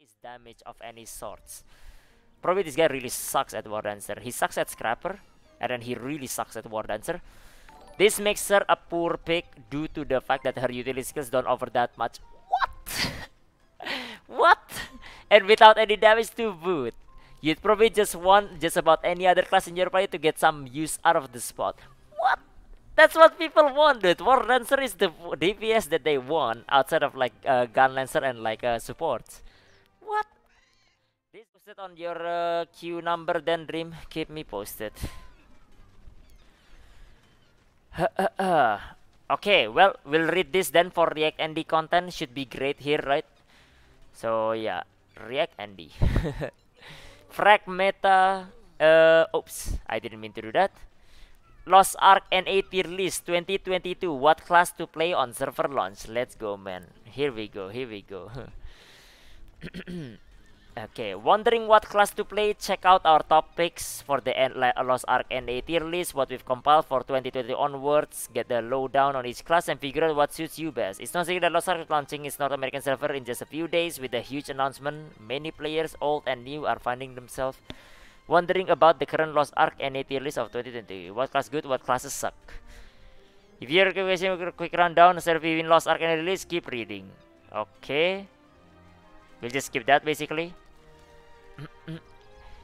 increase damage of any sorts. Probably this guy really sucks at War Dancer. He sucks at Scrapper, and then he really sucks at War Dancer. This makes her a poor pick due to the fact that her utility skills don't offer that much. What? What? And without any damage to boot. You'd probably just want just about any other class in your party to get some use out of the spot. What? That's what people want, dude. War Dancer is the DPS that they want outside of like Gun Lancer and like support. What? This posted on your queue number then, Dream. Keep me posted. Okay, well, we'll read this then for React ND content. Should be great here, right? So yeah, React ND. Fragmeta. Oops, I didn't mean to do that. Lost Ark NA tier list 2022. What class to play on server launch? Let's go, man. Here we go. Here we go. Okay, wondering what class to play? Check out our top picks for the Lost Ark NA tier list, what we've compiled for 2020 onwards. Get the lowdown on each class and figure out what suits you best. It's not saying that Lost Ark is launching its North American server in just a few days with a huge announcement. Many players, old and new, are finding themselves wondering about the current Lost Ark NA tier list of 2020. What class good, what classes suck? If you're requesting a quick rundown, instead of viewing Lost Ark NA list, keep reading. Okay. We'll just skip that basically.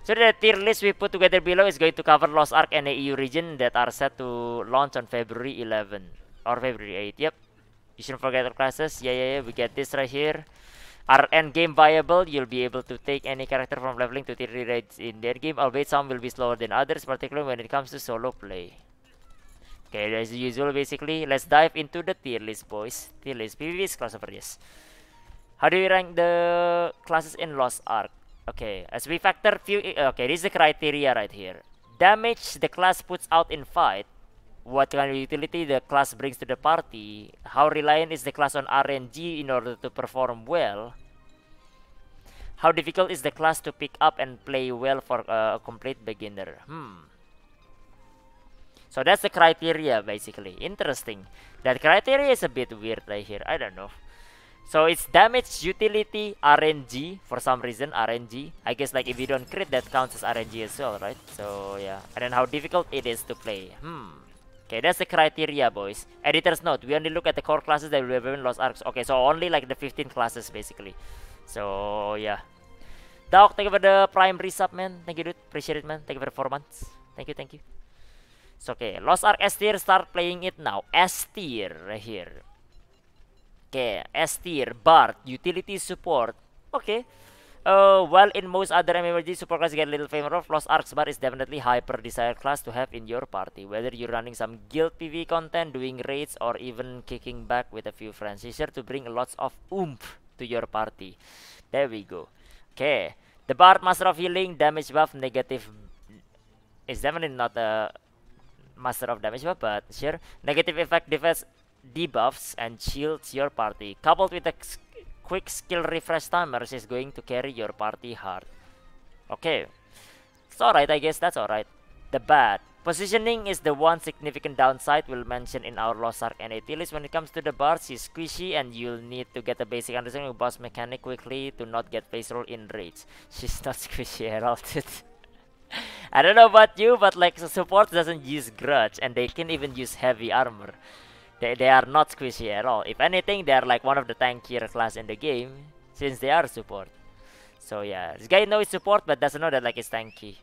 So the tier list we put together below is going to cover Lost Ark and the EU region that are set to launch on February 11 or February 8. Yep. You shouldn't forget our classes. Yeah. We get this right here. Are endgame viable? You'll be able to take any character from leveling to tier 3 raids in the endgame, albeit some will be slower than others, particularly when it comes to solo play. Okay, as usual, basically, let's dive into the tier list, boys. Tier list. PvP is class over, yes. How do you rank the classes in Lost Ark? Okay, as we factor few... Okay, this is the criteria right here. Damage the class puts out in fight. What kind of utility the class brings to the party. How reliant is the class on RNG in order to perform well. How difficult is the class to pick up and play well for a complete beginner. So that's the criteria basically. Interesting. That criteria is a bit weird right here. I don't know. So it's damage, utility, RNG, for some reason, RNG. I guess like if you don't crit, that counts as RNG as well, right? So yeah, and then how difficult it is to play. Okay, that's the criteria, boys. Editor's note, we only look at the core classes that we have in Lost Arks. Okay, so only like the 15 classes basically. So yeah. Doc, thank you for the prime resub, man. Thank you, dude. Appreciate it, man. Thank you for the 4 months. Thank you. So okay, Lost Ark S tier, start playing it now. S tier right here. Okay, S tier, Bard, utility support. Okay. While in most other MMORPG support class get a little favor of, Lost Ark's Bard is definitely hyper desired class to have in your party. Whether you're running some guild PvE content, doing raids, or even kicking back with a few friends, it's sure to bring lots of oomph to your party. There we go. Okay. The Bard, Master of Healing, damage buff, negative. Is definitely not a Master of Damage buff, but sure. Negative effect defense debuffs and shields your party, coupled with a quick skill refresh timers, is going to carry your party hard. Okay, it's alright, I guess that's alright. The bad positioning is the one significant downside we'll mention in our Lost Ark NA tier list. When it comes to the Bard, she's squishy and you'll need to get a basic understanding of boss mechanic quickly to not get face roll in raids. She's not squishy at all, dude. I don't know about you, but like support doesn't use grudge and they can even use heavy armor. They are not squishy at all. If anything, they are like one of the tankier class in the game, since they are support. So yeah, this guy knows support but doesn't know that like it's tanky.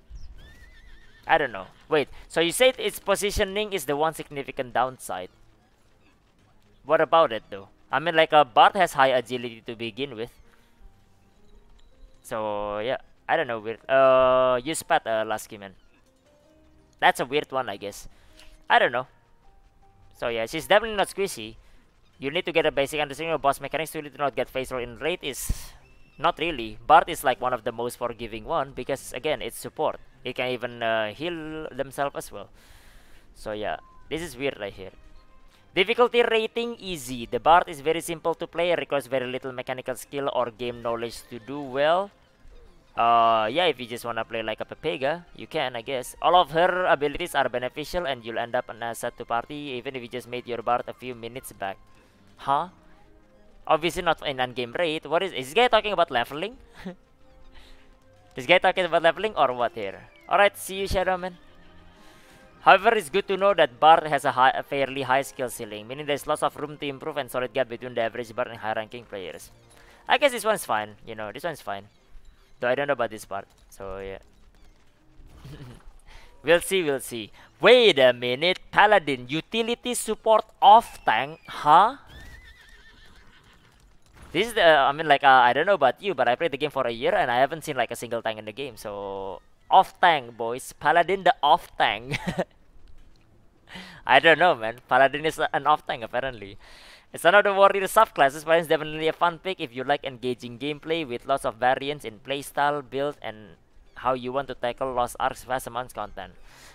I don't know. Wait, so you said its positioning is the one significant downside. What about it though? I mean like a Bard has high agility to begin with. So yeah, I don't know. Weird. Use Pat Lasky, man. That's a weird one, I guess. I don't know. So yeah, she's definitely not squishy. You need to get a basic understanding of boss mechanics to not get face roll in raid is not really. Bard is like one of the most forgiving one because again, it's support. It can even heal themselves as well. So yeah, this is weird right here. Difficulty rating easy. The Bard is very simple to play, requires very little mechanical skill or game knowledge to do well. Yeah, if you just wanna play like a Pepega, you can, I guess. All of her abilities are beneficial and you'll end up an asset to party even if you just made your Bard a few minutes back. Huh? Obviously not in endgame rate. What is this guy talking about leveling? This guy talking about leveling or what here? Alright, see you, Shadowman. However, it's good to know that Bard has a fairly high skill ceiling, meaning there's lots of room to improve and solid gap between the average Bard and high-ranking players. I guess this one's fine, you know, this one's fine. Though I don't know about this part, so yeah. We'll see, we'll see. Wait a minute, Paladin, utility support off tank, huh? This is the, I mean, like, I don't know about you, but I played the game for a year and I haven't seen like a single tank in the game, so... Off tank, boys. Paladin the off tank. I don't know, man. Paladin is an off tank, apparently. It's one of the warrior subclasses, but it's definitely a fun pick if you like engaging gameplay with lots of variants in playstyle, build, and how you want to tackle Lost Ark's vast amounts content.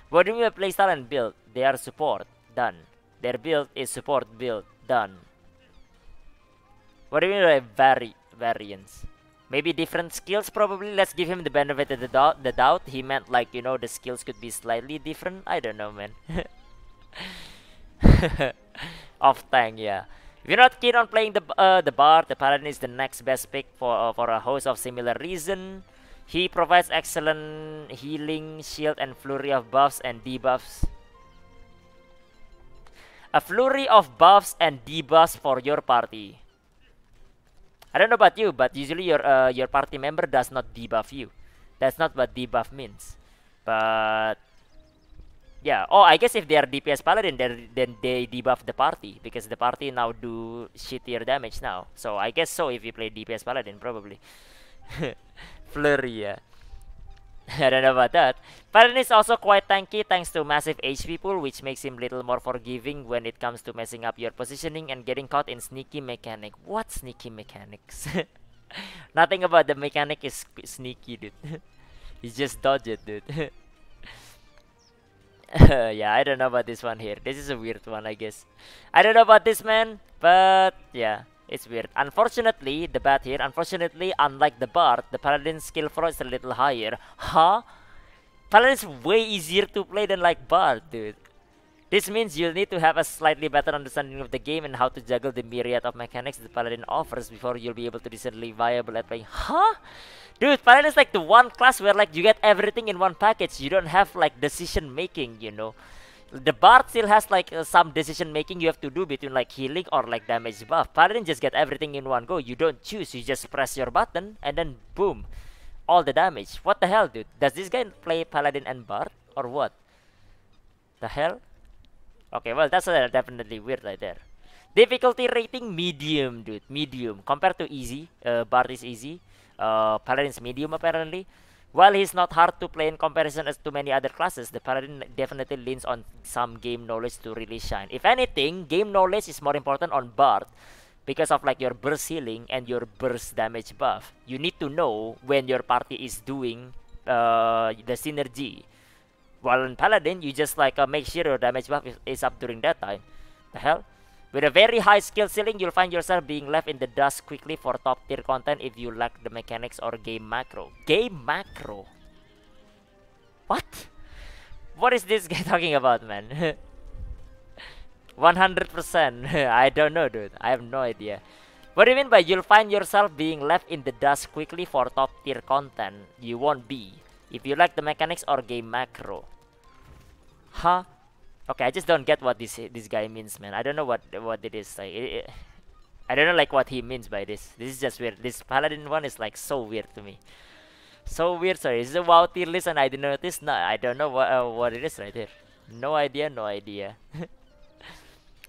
What do you mean by playstyle and build? They are support. Done. Their build is support build. Done. What do you mean by variants? Maybe different skills, probably. Let's give him the benefit of the doubt. He meant like, you know, the skills could be slightly different. I don't know, man. Off tank, yeah. If you're not keen on playing the Bard, the Paladin is the next best pick for a host of similar reason. He provides excellent healing, shield, and flurry of buffs and debuffs. A flurry of buffs and debuffs for your party. I don't know about you, but usually your party member does not debuff you. That's not what debuff means. But yeah. Oh, I guess if they are DPS Paladin, then they debuff the party because the party now do shittier damage now. So I guess so if you play DPS Paladin, probably. Flurry, yeah. I don't know about that. Paladin is also quite tanky thanks to massive HP pool, which makes him little more forgiving when it comes to messing up your positioning and getting caught in sneaky mechanic. What sneaky mechanics? Nothing about the mechanic is sneaky, dude. You just dodge it, dude. Yeah, I don't know about this one here. This is a weird one, I guess. I don't know about this, man, but yeah. It's weird. Unfortunately, the bat here, unlike the Bard, the Paladin's skill floor is a little higher. Huh? Paladin's way easier to play than like Bard, dude. This means you'll need to have a slightly better understanding of the game and how to juggle the myriad of mechanics the Paladin offers before you'll be able to decently viable at playing. Huh? Dude, Paladin is like the one class where like you get everything in one package. You don't have like decision making, you know. The Bard still has like some decision making you have to do between like healing or like damage buff. Paladin just get everything in one go. You don't choose, you just press your button and then boom, all the damage. What the hell, dude? Does this guy play Paladin and Bard or what? The hell? Okay, well that's definitely weird right there. Difficulty rating medium, dude. Medium compared to easy. Bard is easy. Paladin's medium apparently. While he's not hard to play in comparison as to many other classes, the Paladin definitely leans on some game knowledge to really shine. If anything, game knowledge is more important on Bard because of like your burst healing and your burst damage buff. You need to know when your party is doing the synergy. While in Paladin, you just like make sure your damage buff is up during that time. The hell? With a very high skill ceiling, you'll find yourself being left in the dust quickly for top tier content if you lack the mechanics or game macro. Game macro? What? What is this guy talking about, man? 100%. I don't know, dude. I have no idea. What do you mean by you'll find yourself being left in the dust quickly for top tier content? You won't be if you lack the mechanics or game macro. Huh? Okay, I just don't get what this guy means, man. I don't know what it is. Like, I don't know like what he means by this. This is just weird. This Paladin one is like so weird to me. So weird. Sorry, is it a WoW tier list and I didn't notice? No, I don't know what it is right here. No idea. No idea.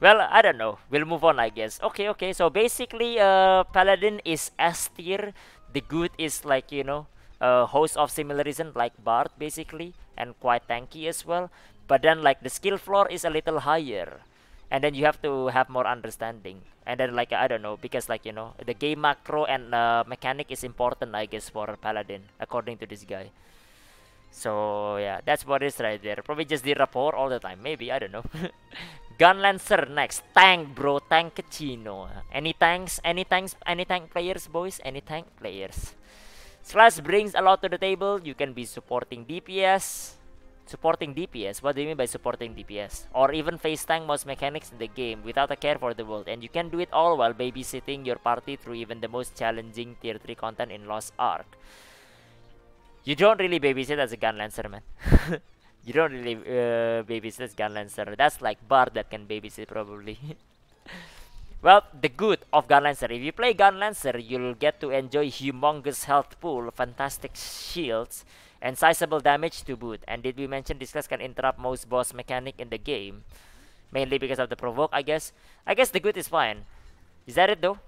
Well, I don't know. We'll move on, I guess. Okay. So basically, Paladin is S tier. The good is like, you know, host of similar reason like Bard basically, and quite tanky as well. But then like the skill floor is a little higher, and then you have to have more understanding. And then like I don't know, because like, you know, the game macro and mechanic is important, I guess, for Paladin according to this guy. So yeah, that's what it is right there. Probably just the rapport all the time. Maybe, I don't know. Gunlancer next. Tank, bro. Tank Chino. Any tanks? Any tank players, boys? Any tank players? Slash brings a lot to the table. You can be supporting DPS. Supporting DPS? What do you mean by supporting DPS? Or even face tank most mechanics in the game without a care for the world, and you can do it all while babysitting your party through even the most challenging tier 3 content in Lost Ark. You don't really babysit as a Gunlancer, man. You don't really babysit as Gunlancer. That's like Bard that can babysit probably. Well, the good of Gunlancer. If you play Gunlancer, you'll get to enjoy humongous health pool, fantastic shields, and sizable damage to boot. And did we mention this class can interrupt most boss mechanic in the game? Mainly because of the provoke, I guess. I guess the good is fine. Is that it though?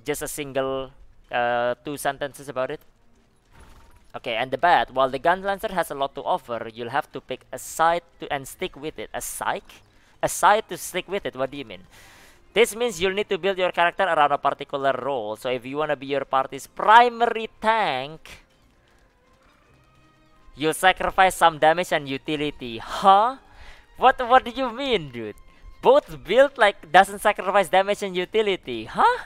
Just a single 2 sentences about it? Okay, and the bad, while the Gunlancer has a lot to offer, you'll have to pick a side and stick with it. A psych? A side to stick with it? What do you mean? This means you'll need to build your character around a particular role. So if you want to be your party's primary tank, you'll sacrifice some damage and utility. Huh? What do you mean, dude? Both build like doesn't sacrifice damage and utility. Huh?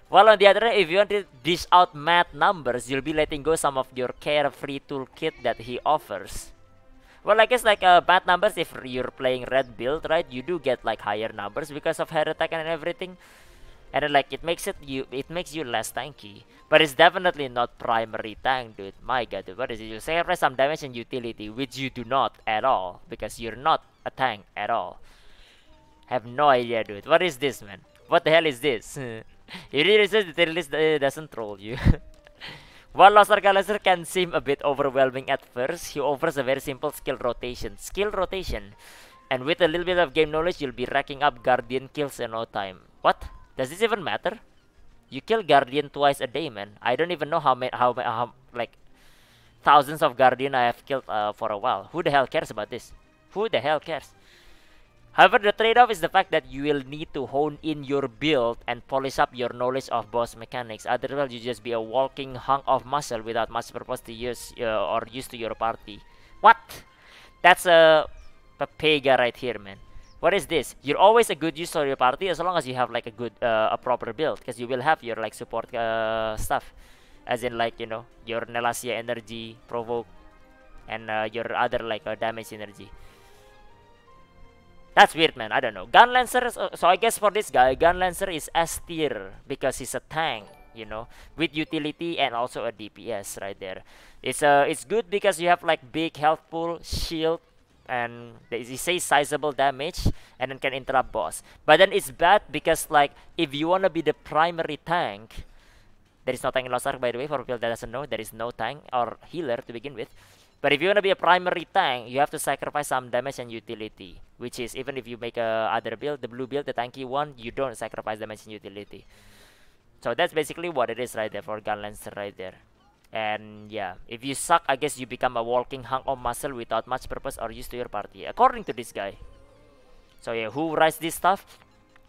While on the other hand, if you want to dish out mad numbers, you'll be letting go some of your carefree toolkit that he offers. Well, I guess like bad numbers, if you're playing red build, right, you do get like higher numbers because of head attack and everything, and then like it makes you less tanky. But it's definitely not primary tank, dude. My god, dude, what is it? You sacrifice some damage and utility, which you do not at all because you're not a tank at all. Have no idea, dude. What is this, man? What the hell is this? It really says the Tierlist doesn't troll you. While Lost Ark Gunlancer can seem a bit overwhelming at first, he offers a very simple skill rotation. And with a little bit of game knowledge, you'll be racking up Guardian kills in no time. What? Does this even matter? You kill Guardian twice a day, man. I don't even know how like thousands of Guardian I have killed for a while. Who the hell cares about this? Who the hell cares? However, the trade-off is the fact that you will need to hone in your build and polish up your knowledge of boss mechanics. Otherwise, you just be a walking hunk of muscle without much purpose to use or use to your party. What? That's a Pega right here, man. What is this? You're always a good use for your party as long as you have like a good, a proper build, because you will have your like support stuff, as in like, you know, your Nelasia energy, provoke, and your other like damage energy. That's weird, man. I don't know. Gunlancer, so I guess for this guy, Gunlancer is S tier because he's a tank, you know, with utility and also a DPS right there. It's good because you have like big health pool, shield, and he says sizable damage, and then can interrupt boss. But then it's bad because like if you wanna be the primary tank, there is no tank in Lost Ark, by the way. For people that doesn't know, there is no tank or healer to begin with. But if you want to be a primary tank, you have to sacrifice some damage and utility. Which is, even if you make a other build, the blue build, the tanky one, you don't sacrifice damage and utility. So that's basically what it is right there for Gunlancer right there. And yeah, if you suck, I guess you become a walking hunk of muscle without much purpose or use to your party, according to this guy. So yeah, who writes this stuff?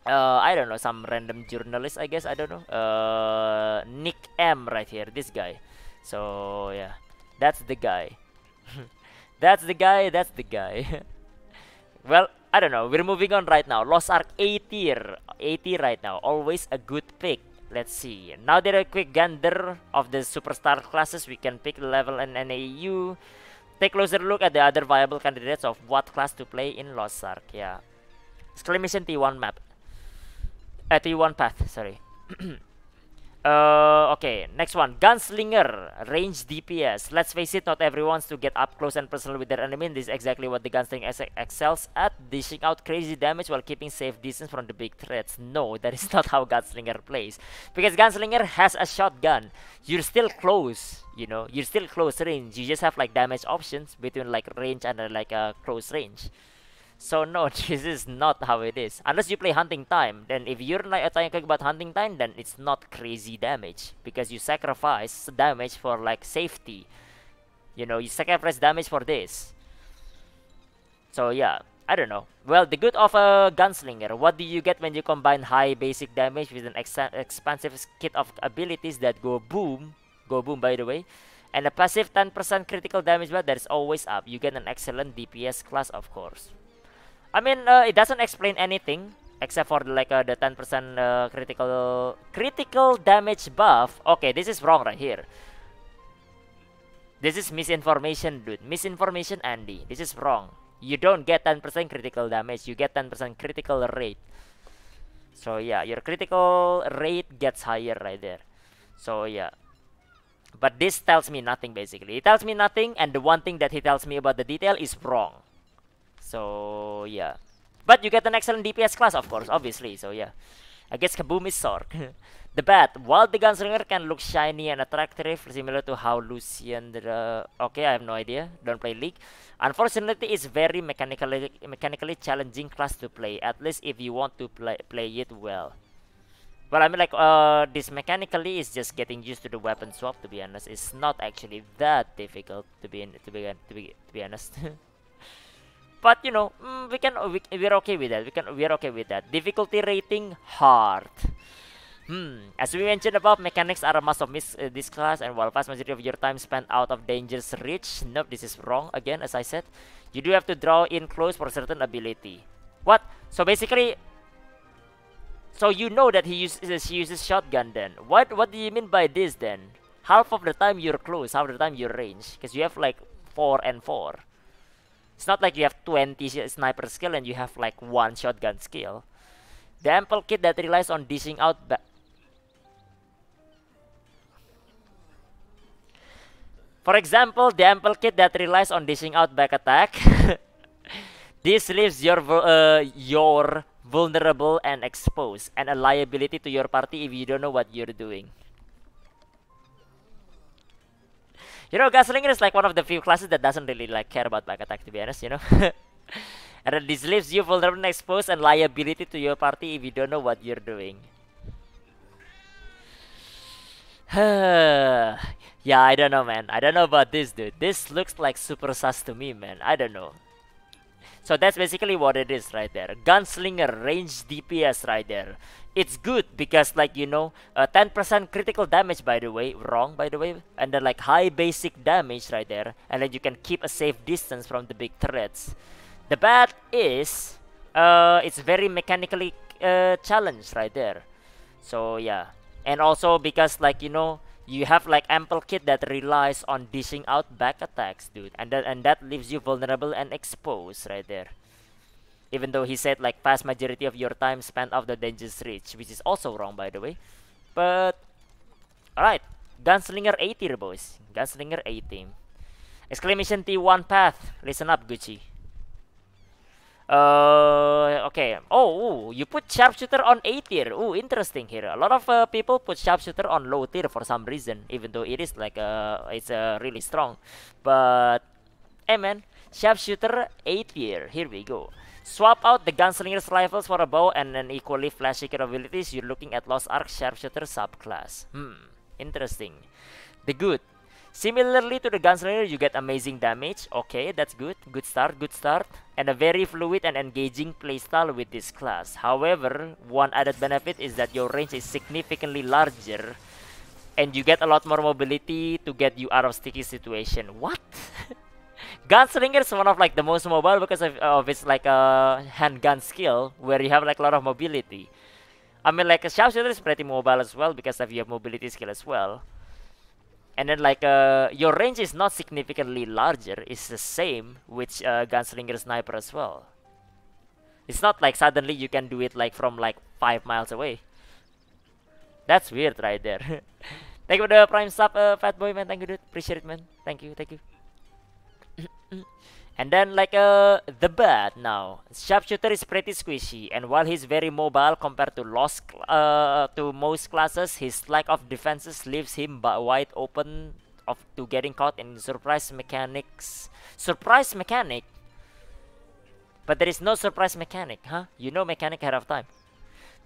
I don't know, some random journalist, I guess, I don't know. Nick M right here, this guy. So yeah, that's the guy. That's the guy. Well, I don't know. We're moving on right now. Lost Ark A tier. A tier right now. Always a good pick. Let's see. Now that a quick gander of the superstar classes, we can pick the level and NAU. Take a closer look at the other viable candidates of what class to play in Lost Ark. Yeah. Exclamation T1 map. T1 path, sorry. Okay, next one. Gunslinger, range DPS. Let's face it, not everyone wants to get up close and personal with their enemy. This is exactly what the Gunslinger excels at, dishing out crazy damage while keeping safe distance from the big threats. No, that is not how Gunslinger plays. Because Gunslinger has a shotgun. You're still close, you know. You're still close range. You just have like damage options between like range and like a close range. So no, this is not how it is. Unless you play Hunting Time, then if you're like talking about Hunting Time, then it's not crazy damage because you sacrifice damage for like safety. You know, you sacrifice damage for this. So yeah, I don't know. Well, the good of a Gunslinger. What do you get when you combine high basic damage with an expansive kit of abilities that go boom by the way, and a passive 10% critical damage bar that is always up? You get an excellent DPS class, of course. I mean, it doesn't explain anything except for like the 10% critical damage buff. Okay, this is wrong right here. This is misinformation, dude. Misinformation, Andy. This is wrong. You don't get 10% critical damage. You get 10% critical rate. So yeah, your critical rate gets higher right there. So yeah. But this tells me nothing basically. It tells me nothing, and the one thing that he tells me about the detail is wrong. So yeah. But you get an excellent DPS class, of course, obviously. So yeah. I guess Kaboom is Sork. The bat. While the Gunslinger can look shiny and attractive, similar to how Lucian... okay, I have no idea. Don't play League. Unfortunately, it's very mechanically challenging class to play. At least if you want to play it well. Well, I mean, like, this mechanically is just getting used to the weapon swap. To be honest, it's not actually that difficult. To be honest. But you know, we're okay with that. We're okay with that. Difficulty rating hard. As we mentioned above, mechanics are a must of this class, and while vast majority of your time spent out of danger's reach, nope, this is wrong again. As I said, you do have to draw in close for certain ability. What? So basically, so you know that he uses shotgun then. What do you mean by this then? Half of the time you're close, half of the time you're range, because you have like 4 and 4. It's not like you have 20 sniper skill and you have like 1 shotgun skill. The ample kit that relies on dishing out For example, the ample kit that relies on dishing out back attack. This leaves your vulnerable and exposed, and a liability to your party if you don't know what you're doing. You know, Gunslinger is like one of the few classes that doesn't really like care about back attack, to be honest, you know. And then this leaves you vulnerable and exposed and liability to your party if you don't know what you're doing. Yeah, I don't know, man. I don't know about this, dude. This looks like super sus to me, man. I don't know. So that's basically what it is right there. Gunslinger range DPS right there. It's good because, like, you know, 10% critical damage, by the way. Wrong, by the way. And then like high basic damage right there. And then you can keep a safe distance from the big threats. The bad is, it's very mechanically challenged right there. So yeah. And also because, like, you know, you have like ample kit that relies on dishing out back attacks, dude, and that leaves you vulnerable and exposed right there. Even though he said like vast majority of your time spent off the dangerous reach, which is also wrong, by the way. But alright, Gunslinger A tier, boys. Gunslinger A team. Exclamation T1 path. Listen up, Gucci. Okay. Oh, you put sharpshooter on A tier. Oh, interesting here. A lot of people put sharpshooter on low tier for some reason, even though it is like it's really strong. But hey, man, sharpshooter A tier. Here we go. Swap out the Gunslinger's rifles for a bow and an equally flashy capabilities. You're looking at Lost Ark sharpshooter subclass. Interesting. The good. Similarly to the Gunslinger, you get amazing damage. Okay, that's good. Good start, good start. And a very fluid and engaging playstyle with this class. However, one added benefit is that your range is significantly larger. And you get a lot more mobility to get you out of sticky situation. What? Gunslinger is one of like the most mobile because of its like handgun skill, where you have like a lot of mobility. I mean, like a sharpshooter is pretty mobile as well because of your mobility skill as well. And then like your range is not significantly larger. It's the same with Gunslinger Sniper as well. It's not like suddenly you can do it like from like 5 miles away. That's weird right there. Thank you for the prime sub, Fatboy, man. Thank you, dude. Appreciate it, man. Thank you, thank you. And then like the bat now. Sharpshooter is pretty squishy, and while he's very mobile compared to most classes, his lack of defenses leaves him wide open to getting caught in surprise mechanics. Surprise mechanic? But there is no surprise mechanic, huh? You know mechanic ahead of time.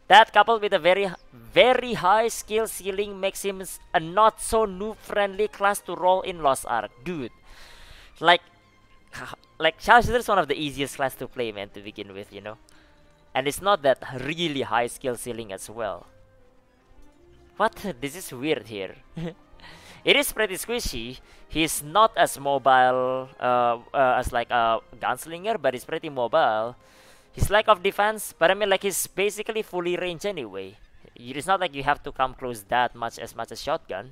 That coupled with a very high skill ceiling makes him a not so noob friendly class to roll in Lost Ark. Dude, like Sharpshooter is one of the easiest class to play, man, to begin with, you know. And it's not that really high skill ceiling as well. What? This is weird here. It is pretty squishy. He's not as mobile as like a Gunslinger, but he's pretty mobile. His lack of defense, but I mean, like, he's basically fully ranged anyway. It's not like you have to come close that much as shotgun.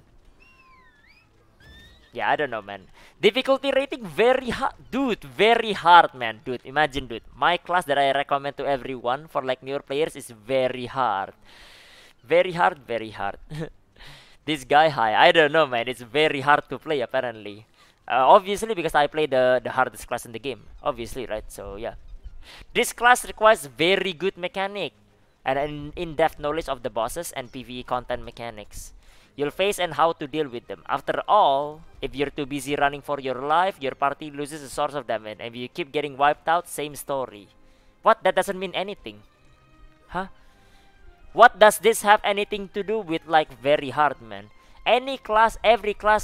Yeah, I don't know, man. Difficulty rating very hard, dude. Very hard, man, dude. Imagine, dude. My class that I recommend to everyone for like newer players is very hard. Very hard, very hard. This guy high, I don't know, man. It's very hard to play apparently. Obviously, because I play the hardest class in the game. Obviously, right? So yeah, this class requires very good mechanic and an in-depth knowledge of the bosses and PvE content mechanics you'll face and how to deal with them. After all, if you're too busy running for your life, your party loses a source of damage, and if you keep getting wiped out, same story. What? That doesn't mean anything. Huh? What does this have anything to do with like very hard, man? Every class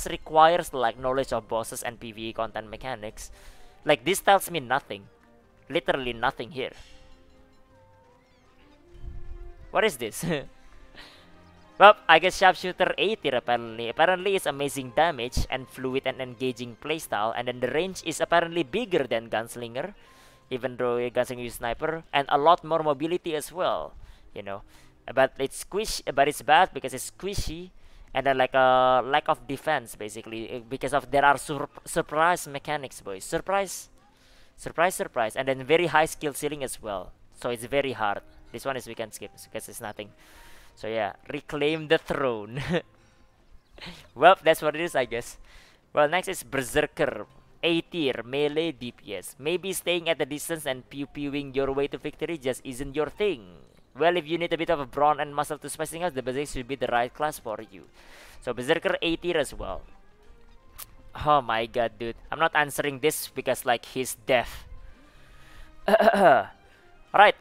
requires like knowledge of bosses and PvE content mechanics. Like this tells me nothing. Literally nothing here. What is this? Well, I guess Sharpshooter 80 apparently. Apparently it's amazing damage and fluid and engaging playstyle, and then the range is apparently bigger than Gunslinger, even though Gunslinger is sniper, and a lot more mobility as well, you know. But it's bad because it's squishy, and then like a lack of defense basically because of there are surprise mechanics, boys. Surprise, and then very high skill ceiling as well. So it's very hard. This one is we can skip because it's nothing. So yeah, reclaim the throne. Well, that's what it is, I guess. Well, next is Berserker. A tier, melee DPS. Maybe staying at a distance and pew-pewing your way to victory just isn't your thing. Well, if you need a bit of a brawn and muscle to spacing out, the Berserker should be the right class for you. So Berserker A tier as well. Oh my god, dude. I'm not answering this because like he's deaf. Alright,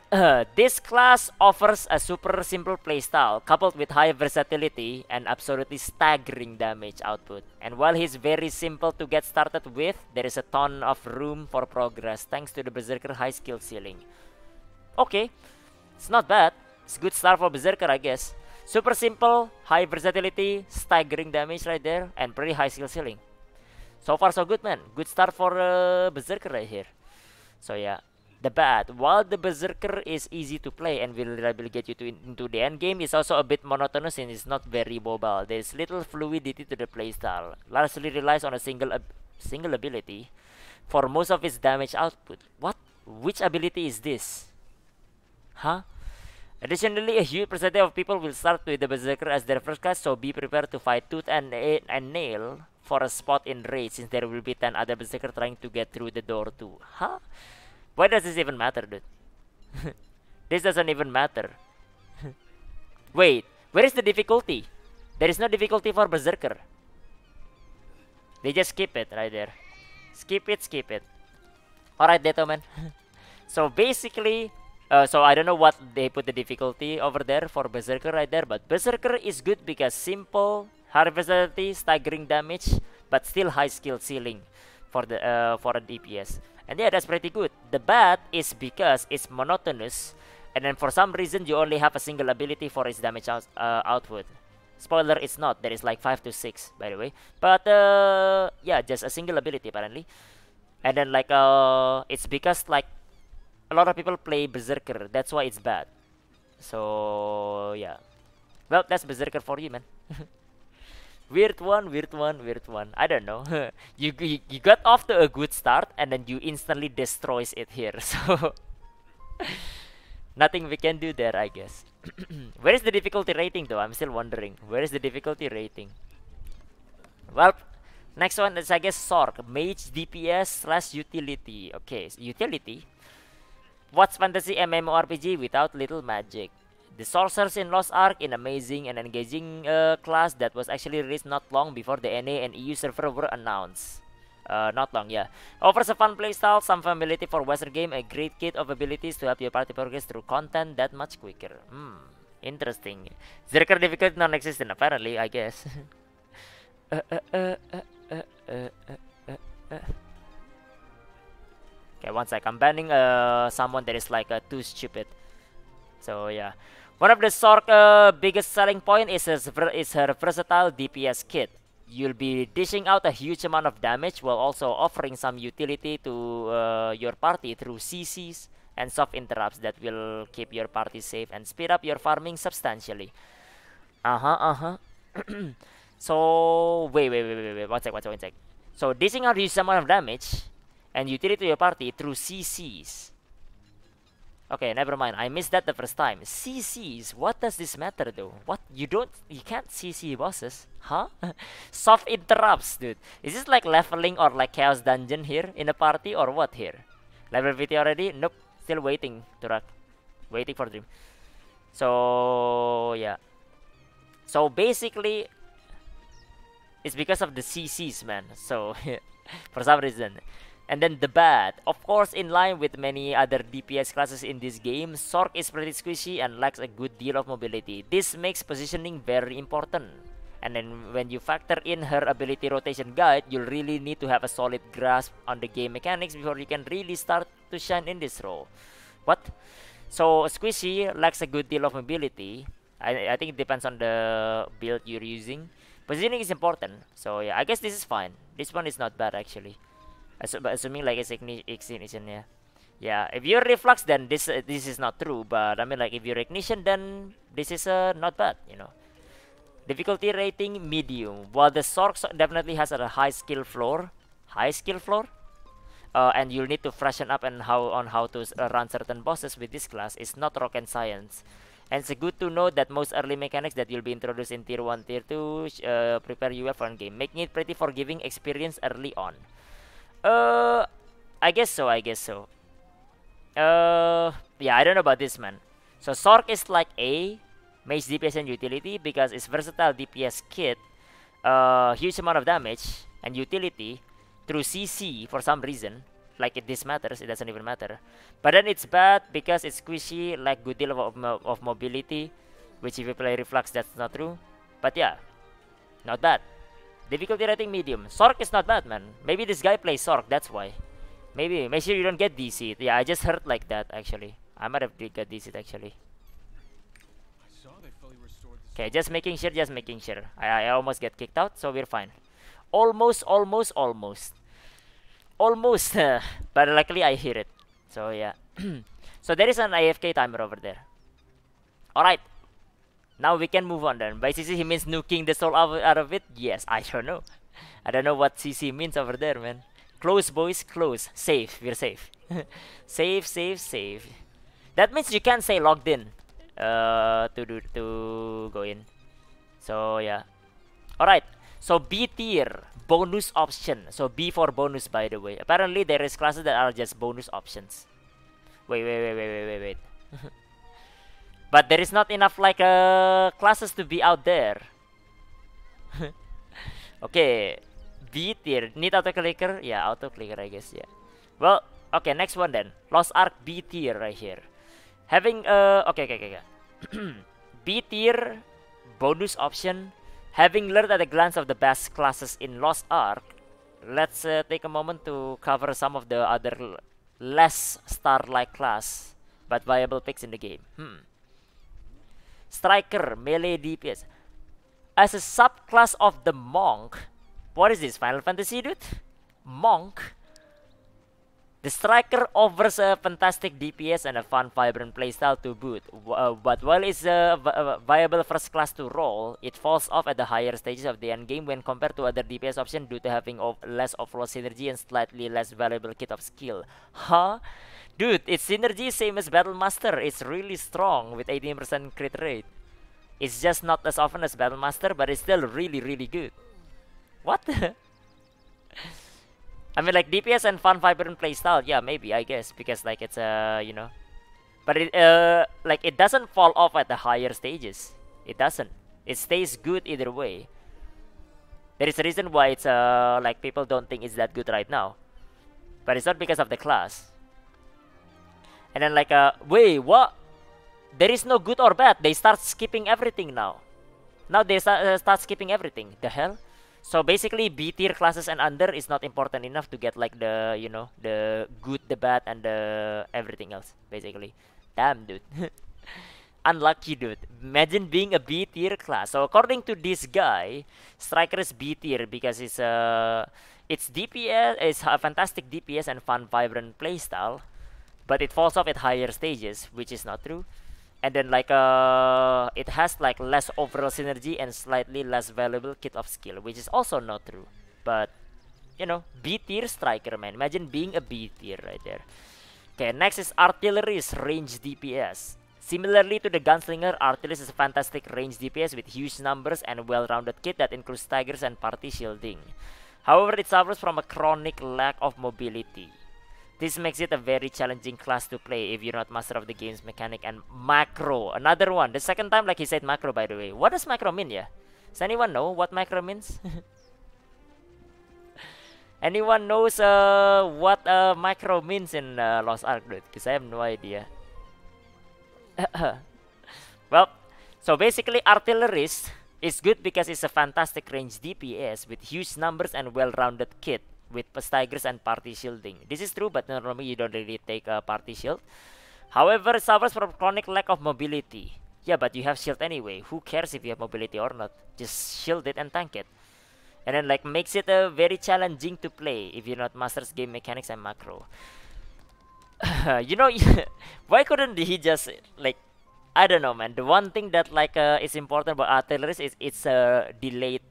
this class offers a super simple playstyle coupled with high versatility and absolutely staggering damage output. And while he's very simple to get started with, there is a ton of room for progress thanks to the Berserker high skill ceiling. Okay, it's not bad. It's a good start for Berserker, I guess. Super simple, high versatility, staggering damage right there, and pretty high skill ceiling. So far so good, man. Good start for Berserker right here. So yeah. The bad, while the Berserker is easy to play and will reliably get you into the end game, is also a bit monotonous and is not very mobile. There is little fluidity to the playstyle. Largely relies on a single ability for most of its damage output. What? Which ability is this? Huh? Additionally, a huge percentage of people will start with the Berserker as their first class, so be prepared to fight tooth and nail for a spot in raid, since there will be 10 other Berserker trying to get through the door too. Huh? Why does this even matter, dude? This doesn't even matter. Wait, where is the difficulty? There is no difficulty for Berserker. They just skip it right there. Skip it. Alright, Deto, man. So basically, so I don't know what they put the difficulty over there for Berserker right there, but Berserker is good because simple, high versatility, staggering damage, but still high skill ceiling for a DPS. And yeah, that's pretty good. The bad is because it's monotonous, and then for some reason you only have a single ability for its damage output. Spoiler, it's not. There is like 5 to 6, by the way. But yeah, just a single ability apparently. And then like it's because like a lot of people play Berserker. That's why it's bad. So yeah. Well, that's Berserker for you, man. Weird one. I don't know. you got off to a good start and then you instantly destroys it here. So nothing we can do there, I guess. Where is the difficulty rating though? I'm still wondering. Where is the difficulty rating? Well, next one is I guess Sork. Mage DPS / utility. Okay, utility. What's fantasy MMORPG without little magic? The Sorcerers in Lost Ark, an amazing and engaging class that was actually released not long before the NA and EU server were announced. Not long, yeah. Offers a fun playstyle, some familiarity for Western game, a great kit of abilities to help your party progress through content that much quicker. Interesting. Berserker difficulty non-existent, apparently, I guess. Okay, one sec. I'm banning someone that is like too stupid. So yeah. One of the Sork biggest selling point is her versatile DPS kit. You'll be dishing out a huge amount of damage while also offering some utility to your party through CCs and soft interrupts that will keep your party safe and speed up your farming substantially. So wait. One sec. So dishing out huge amount of damage and utility to your party through CCs. Okay, never mind. I missed that the first time. CCs. What does this matter though? What you can't CC bosses, huh? Soft interrupts, dude. Is this like leveling or like chaos dungeon here in a party or what here? Level 50 already? Nope. Still waiting to rock. Waiting for dream. So yeah. So basically, it's because of the CCs, man. So for some reason. And then the bad. Of course, in line with many other DPS classes in this game, Sork is pretty squishy and lacks a good deal of mobility. This makes positioning very important. And then when you factor in her ability rotation guide, you'll really need to have a solid grasp on the game mechanics before you can really start to shine in this role. What? So squishy lacks a good deal of mobility. I think it depends on the build you're using. Positioning is important. So yeah, I guess this is fine. This one is not bad actually. Assuming like it's ignition, yeah. Yeah, if you're reflux, then this is not true. But I mean, like if you're ignition, then this is not bad, you know. Difficulty rating medium. While the Sork definitely has a high skill floor, and you'll need to freshen up on how to run certain bosses with this class. It's not rocket science, and it's good to know that most early mechanics that you'll be introduced in tier 1, tier 2 prepare you well for the game, making it pretty forgiving experience early on. I guess so. Yeah, I don't know about this, man. So Sork is like A, mage DPS and utility because it's versatile DPS kit, huge amount of damage and utility through CC for some reason. Like this matters, it doesn't even matter. But then it's bad because it's squishy, like good deal of mobility, which if you play reflux, that's not true. But yeah, not bad. Difficulty rating medium. Sork is not bad, man. Maybe this guy plays Sork, that's why. Maybe. Make sure you don't get DC'd. Yeah, I just heard like that, actually. I might have got DC'd, actually. Okay, just making sure. I almost get kicked out, so we're fine. Almost. But luckily I hear it. So, yeah. So, there is an AFK timer over there. Alright. Now we can move on then. By CC he means nuking the soul out of it? Yes, I don't know. I don't know what CC means over there, man. Close, boys, close. Safe, we're safe. safe. That means you can't say logged in to go in. So yeah. Alright. So B tier, bonus option. So B for bonus, by the way. Apparently there is classes that are just bonus options. Wait. But there is not enough like classes to be out there. Okay, B tier. Need auto clicker? Yeah, auto clicker, I guess. Yeah. Well, okay. Next one then. Lost Ark B tier right here. Having okay. B tier bonus option. Having learned at a glance of the best classes in Lost Ark, let's take a moment to cover some of the other less star-like class but viable picks in the game. Striker, Melee Dps. As a subclass of the Monk. What is this, Final Fantasy, dude? Monk? The Striker offers a fantastic DPS and a fun, vibrant playstyle to boot. But while it's a viable first class to roll, it falls off at the higher stages of the endgame when compared to other DPS options due to having less overall synergy and slightly less valuable kit of skill. Huh? Dude, its synergy same as Battlemaster. It's really strong with 18% crit rate. It's just not as often as Battlemaster, but it's still really, really good. What? I mean, like DPS and fun, vibrant playstyle. Yeah, maybe, I guess, because like it's you know, but it like it doesn't fall off at the higher stages. It doesn't. It stays good either way. There is a reason why it's like people don't think it's that good right now, but it's not because of the class. And then like wait, what? There is no good or bad. They start skipping everything now. Now they start skipping everything. The hell? So basically, B tier classes and under is not important enough to get like the, you know, the good, the bad, and the everything else. Basically, damn, dude. Unlucky, dude. Imagine being a B tier class. So according to this guy, Striker is B tier because it's DPS. It's a fantastic DPS and fun, vibrant playstyle, but it falls off at higher stages, which is not true. and then like it has like less overall synergy and slightly less valuable kit of skill, which is also not true. But you know, B tier striker, man. Imagine being a B tier right there. Okay, next is Artillerist range DPS. Similarly to the Gunslinger, Artillerist is a fantastic range DPS with huge numbers and well-rounded kit that includes staggers and party shielding. However, it suffers from a chronic lack of mobility. This makes it a very challenging class to play if you're not master of the game's mechanic and macro. Another one. The second time like he said macro, by the way. What does macro mean, yeah? Does anyone know what macro means? Anyone knows what macro means in Lost Ark, dude? Because I have no idea. Well, so basically Artillerist is good because it's a fantastic range DPS with huge numbers and well-rounded kit with staggers and party shielding. This is true, but normally you don't really take a party shield. However, it suffers from chronic lack of mobility. Yeah, but you have shield anyway. Who cares if you have mobility or not? Just shield it and tank it. And then like makes it very challenging to play if you're not masters game mechanics and macro. You know, why couldn't he just like, I don't know, man. The one thing that like is important about Artillerist is it's delayed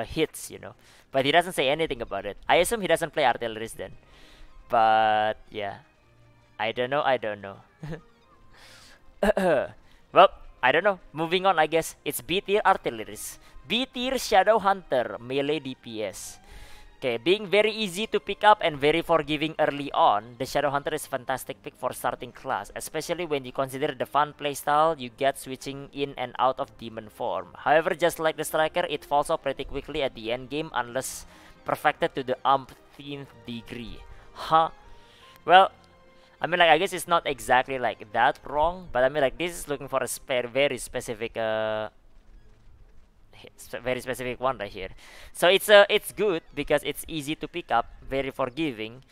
hits, you know. But he doesn't say anything about it. I assume he doesn't play Artillerist then. But yeah, I don't know. Well, I don't know. Moving on, I guess it's B tier Artillerist. B tier Shadow Hunter Melee DPS. Okay, being very easy to pick up and very forgiving early on, the Shadow Hunter is a fantastic pick for starting class, especially when you consider the fun playstyle you get switching in and out of demon form. However, just like the Striker, it falls off pretty quickly at the end game unless perfected to the umpteenth degree. Huh? Well, I mean, like, I guess it's not exactly like that wrong, but I mean, like, this is looking for a very specific one right here. So it's good because it's easy to pick up, very forgiving,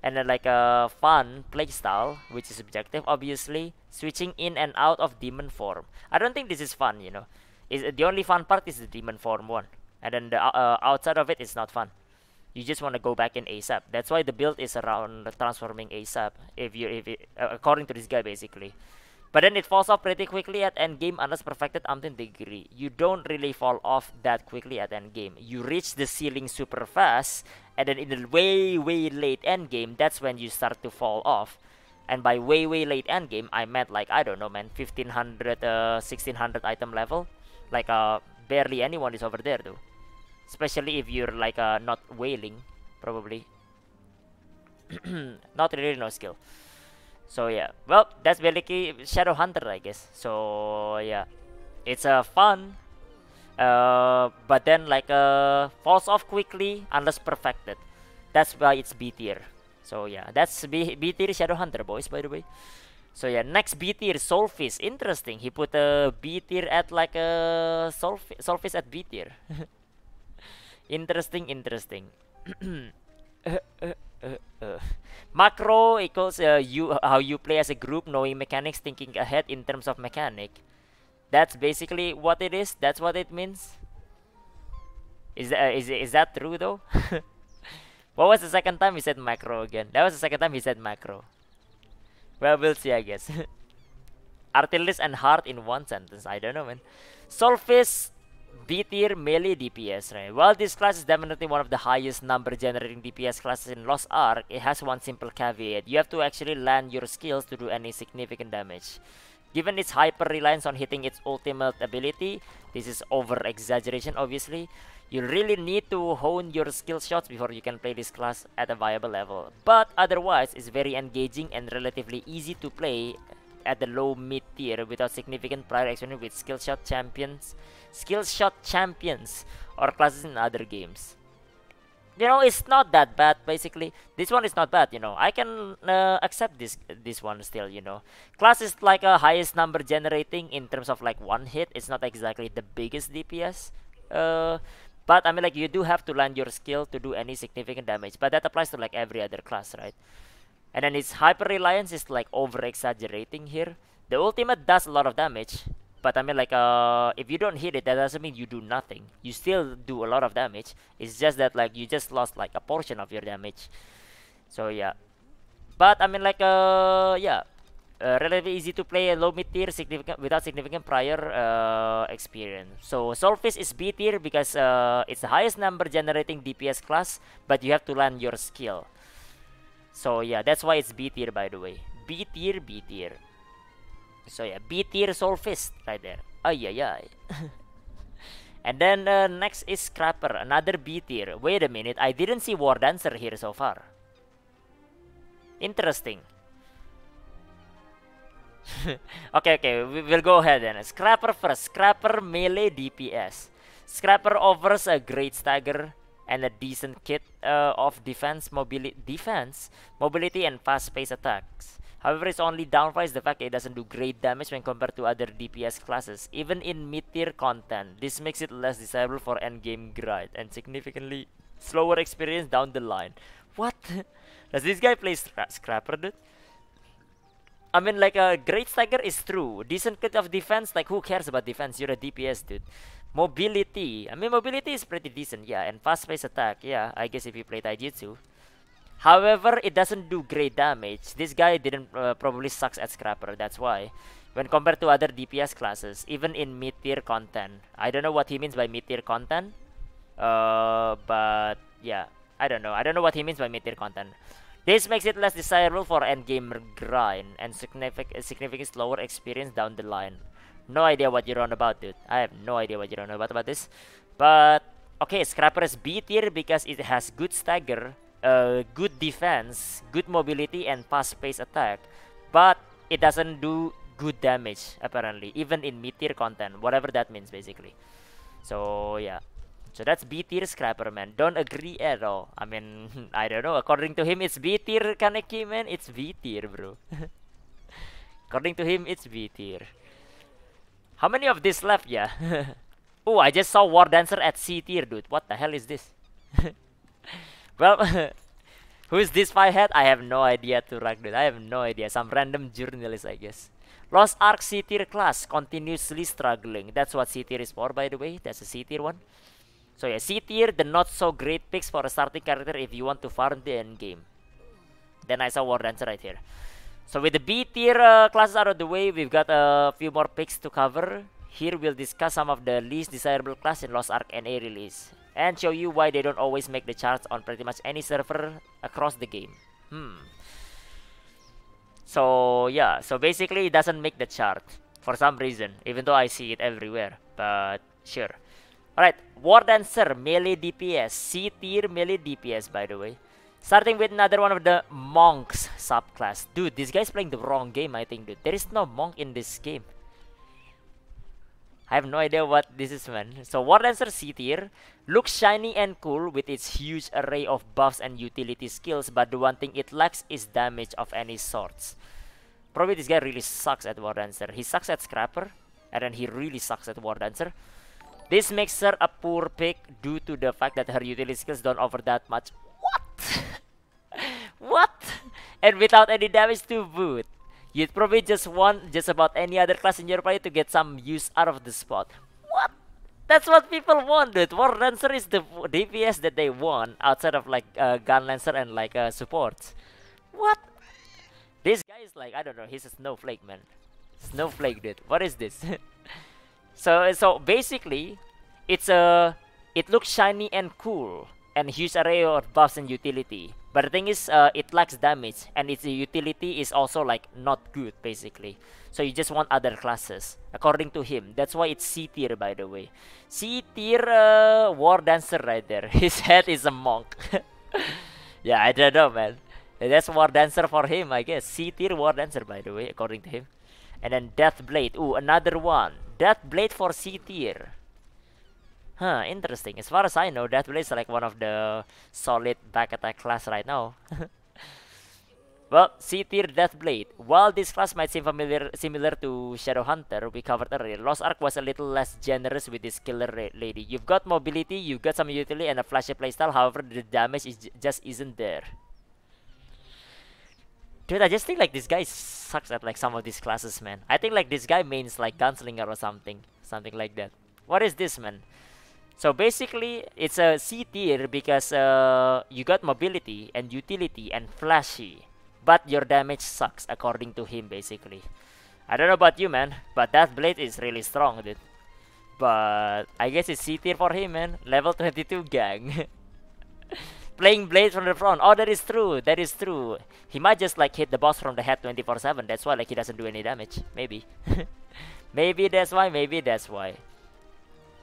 and then like a fun playstyle, which is subjective obviously, switching in and out of demon form. I don't think this is fun, you know. The only fun part is the demon form one, and then the outside of it is not fun. You just want to go back in ASAP. That's why the build is around transforming ASAP, according to this guy basically. But then it falls off pretty quickly at endgame unless perfected umpteenth degree. You don't really fall off that quickly at endgame. You reach the ceiling super fast, and then in the way late endgame, that's when you start to fall off. And by way late endgame, I meant like, I don't know, man, 1500, 1600 item level. Like barely anyone is over there though. Especially if you're like not wailing, probably. Not really no skill. So yeah, well, that's basically Shadow Hunter, I guess. So yeah, it's fun, but then like falls off quickly unless perfected. That's why it's B tier. So yeah, that's B tier Shadow Hunter, boys, by the way. So yeah, next B tier Soulfist. Interesting. He put a B tier at like a Soulfist at B tier. Interesting. Macro equals how you play as a group, knowing mechanics, thinking ahead in terms of mechanic. That's basically what it is. That's what it means. Is that true though? What was the second time he said macro again? That was the second time he said macro. Well, we'll see, I guess. Artillerist and heart in one sentence. I don't know, man. Soulfist B tier Melee DPS, right? While this class is definitely one of the highest number generating DPS classes in Lost Ark, it has one simple caveat. You have to actually land your skills to do any significant damage. Given its hyper reliance on hitting its ultimate ability, this is over exaggeration obviously, you really need to hone your skill shots before you can play this class at a viable level. But otherwise, it's very engaging and relatively easy to play at the low mid tier without significant prior experience with skill shot champions or classes in other games. You know, it's not that bad basically. This one is not bad, you know. I can accept this one still, you know. Class is like a highest number generating in terms of like one hit. It's not exactly the biggest DPS. But I mean, like, you do have to land your skill to do any significant damage. But that applies to like every other class, right? And then its hyper reliance is like over exaggerating here. The ultimate does a lot of damage, but I mean, like, if you don't hit it, that doesn't mean you do nothing. You still do a lot of damage. It's just that like you just lost like a portion of your damage. So yeah. But I mean, like, yeah, relatively easy to play, low mid tier, without significant prior experience. So Soulfist is B tier because it's the highest number generating DPS class, but you have to learn your skill. So yeah, that's why it's B tier, by the way. B tier, B tier. So yeah, B tier Soulfist right there. Ay ay ay. And then next is Scrapper, another B tier. Wait a minute, I didn't see War Dancer here so far. Interesting. Okay, we'll go ahead then. Scrapper first. Scrapper Melee DPS. Scrapper offers a great stagger and a decent kit of defense, mobility, and fast-paced attacks. However, its only downfall is the fact that it doesn't do great damage when compared to other DPS classes. Even in mid-tier content, this makes it less desirable for endgame grind and significantly slower experience down the line. What? Does this guy play Scrapper, dude? I mean, like, a great stagger is true. Decent kit of defense, like, who cares about defense? You're a DPS, dude. Mobility. I mean, mobility is pretty decent, yeah. And fast-paced attack, yeah. I guess if you play Taijutsu. However, it doesn't do great damage. This guy didn't probably sucks at Scrapper, that's why. When compared to other DPS classes, even in mid-tier content. I don't know what he means by mid-tier content. But, yeah. I don't know what he means by mid-tier content. This makes it less desirable for endgame grind and significant slower experience down the line. No idea what you're on about, dude. I have no idea what you're on about this. But, okay, Scrapper is B tier because it has good stagger, good defense, good mobility, and fast-paced attack. But it doesn't do good damage, apparently, even in mid-tier content, whatever that means, basically. So, yeah. So that's B tier Scrapper, man. Don't agree at all. I mean, I don't know. According to him, it's B tier Kaneki, man. It's B tier, bro. According to him, it's B tier. How many of this left, yeah? Oh, I just saw War Dancer at C tier, dude. What the hell is this? Well, who is this firehead? I have no idea to rank, dude. I have no idea. Some random journalist, I guess. Lost Ark C tier class. Continuously struggling. That's what C tier is for, by the way. That's a C tier one. So yeah, C tier, the not so great picks for a starting character if you want to farm the end game. Then I saw War Dancer right here. So with the B tier classes out of the way, we've got a few more picks to cover. Here we'll discuss some of the least desirable class in Lost Ark NA release. And show you why they don't always make the charts on pretty much any server across the game. So yeah, so basically it doesn't make the chart for some reason, even though I see it everywhere. But sure. Alright, War Dancer, Melee DPS, C tier Melee DPS, by the way. Starting with another one of the Monks subclass. Dude, this guy's playing the wrong game, I think, dude. There is no Monk in this game. I have no idea what this is, man. So, War Dancer C tier looks shiny and cool with its huge array of buffs and utility skills, but the one thing it lacks is damage of any sorts. Probably this guy really sucks at War Dancer. He sucks at Scrapper, and then he really sucks at War Dancer. This makes her a poor pick due to the fact that her utility skills don't offer that much. What? What? And without any damage to boot. You'd probably just want just about any other class in your party to get some use out of the spot. What? That's what people want, dude. War Dancer is the DPS that they want outside of like Gunlancer and like supports. What? This guy is like, I don't know, he's a snowflake, man. Snowflake, dude. What is this? So basically, it looks shiny and cool and huge array of buffs and utility. But the thing is, it lacks damage and its utility is also like not good, basically. So you just want other classes, according to him. That's why it's C tier, by the way. C tier War Dancer right there. His head is a monk. Yeah, I don't know, man. That's War Dancer for him, I guess. C tier War Dancer, by the way, according to him. And then Deathblade. Ooh, another one. Deathblade for C tier. Huh, interesting. As far as I know, Deathblade is like one of the solid back attack class right now. Well, C tier Deathblade. While this class might seem similar to Shadowhunter we covered earlier, Lost Ark was a little less generous with this killer lady. You've got mobility, you've got some utility, and a flashy playstyle. However, the damage just isn't there. Dude, I just think like this guy sucks at like some of these classes, man. I think like this guy mains like Gunslinger or something like that. What is this, man? So basically, it's a C tier because you got mobility and utility and flashy. but your damage sucks according to him basically. I don't know about you, man, but Deathblade is really strong, dude. But I guess it's C tier for him, man. Level 22 gang. Playing blades from the front. Oh, that is true. That is true. He might just like hit the boss from the head 24/7. That's why like he doesn't do any damage. Maybe. Maybe that's why. Maybe that's why.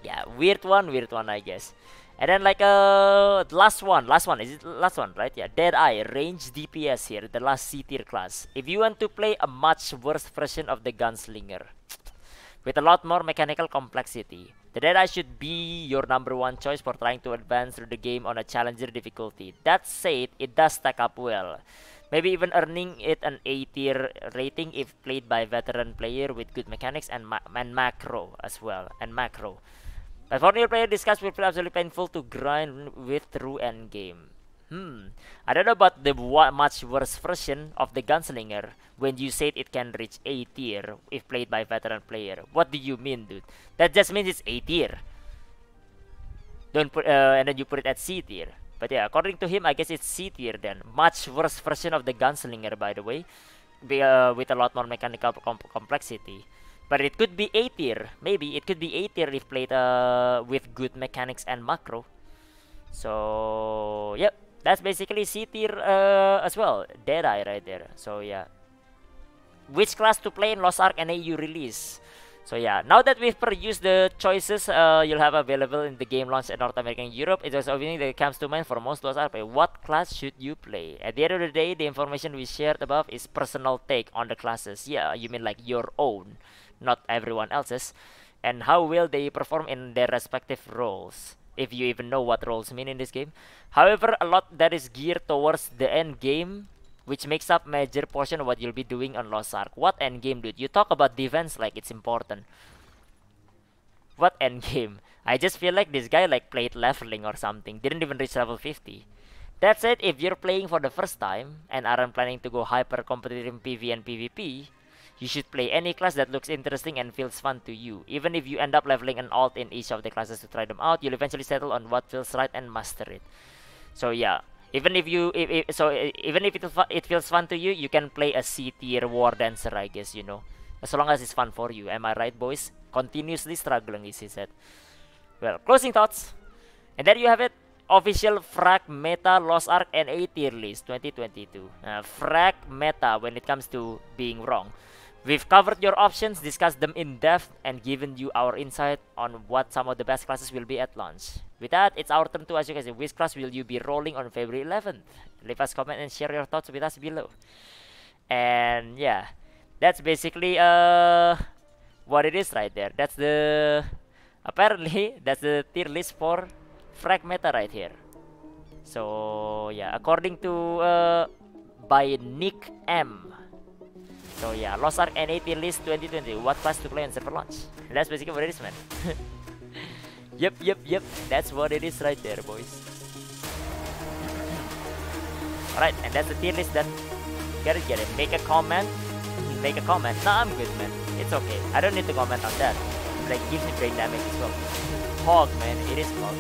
Yeah, weird one, I guess. And then like last one. Is it last one, right? Yeah, Deadeye, range DPS here, the last C tier class. If you want to play a much worse version of the Gunslinger, with a lot more mechanical complexity, the Deadeye should be your #1 choice for trying to advance through the game on a challenger difficulty. That said, it does stack up well. Maybe even earning it an A tier rating if played by veteran player with good mechanics and macro as well. But for new player, this class will feel absolutely painful to grind with through endgame. I don't know about the much worse version of the Gunslinger when you said it can reach A tier if played by veteran player. What do you mean, dude? That just means it's A tier. Don't put and then you put it at C tier. But yeah, according to him, I guess it's C tier then. Much worse version of the Gunslinger, by the way, with a lot more mechanical complexity. But it could be A tier. Maybe it could be A tier if played with good mechanics and macro. So yep, that's basically C tier as well. Deadeye right there. So yeah, which class to play in Lost Ark and AU release? So yeah, now that we've perused the choices you'll have available in the game launch in North America and Europe, it was obviously that comes to mind for most Lost Ark. What class should you play? At the end of the day, the information we shared above is personal take on the classes. Yeah, you mean like your own, not everyone else's. And how will they perform in their respective roles, if you even know what roles mean in this game. However, a lot that is geared towards the end game, which makes up major portion of what you'll be doing on Lost Ark. What end game, dude? You talk about defense like it's important. What end game? I just feel like this guy like played leveling or something. Didn't even reach level 50. That said, if you're playing for the first time and aren't planning to go hyper competitive in PvE and PvP, you should play any class that looks interesting and feels fun to you. Even if you end up leveling an alt in each of the classes to try them out, you'll eventually settle on what feels right and master it. So yeah, even if it feels fun to you, you can play a C tier war dancer, I guess, you know, as long as it's fun for you. Am I right, boys? Continuously struggling, he said. Well, closing thoughts, and there you have it. Official Fragmeta Lost Ark and A tier list 2022. Fragmeta when it comes to being wrong. We've covered your options, discussed them in depth, and given you our insight on what some of the best classes will be at launch. With that, it's our turn to ask you guys, which class will you be rolling on February 11th? Leave us a comment and share your thoughts with us below. And yeah, that's basically what it is right there. That's the apparently that's the tier list for Fragmeta right here. So yeah, according to by Nick M. So yeah, Lost Ark and A tier list 2020. What class to play on server launch? And that's basically what it is, man. Yep. That's what it is right there, boys. Alright, and that's the tier list done. Get it. Make a comment. Nah, I'm good, man. It's okay. I don't need to comment on that. Like, gives me brain damage as well. Hog, man. It is hog.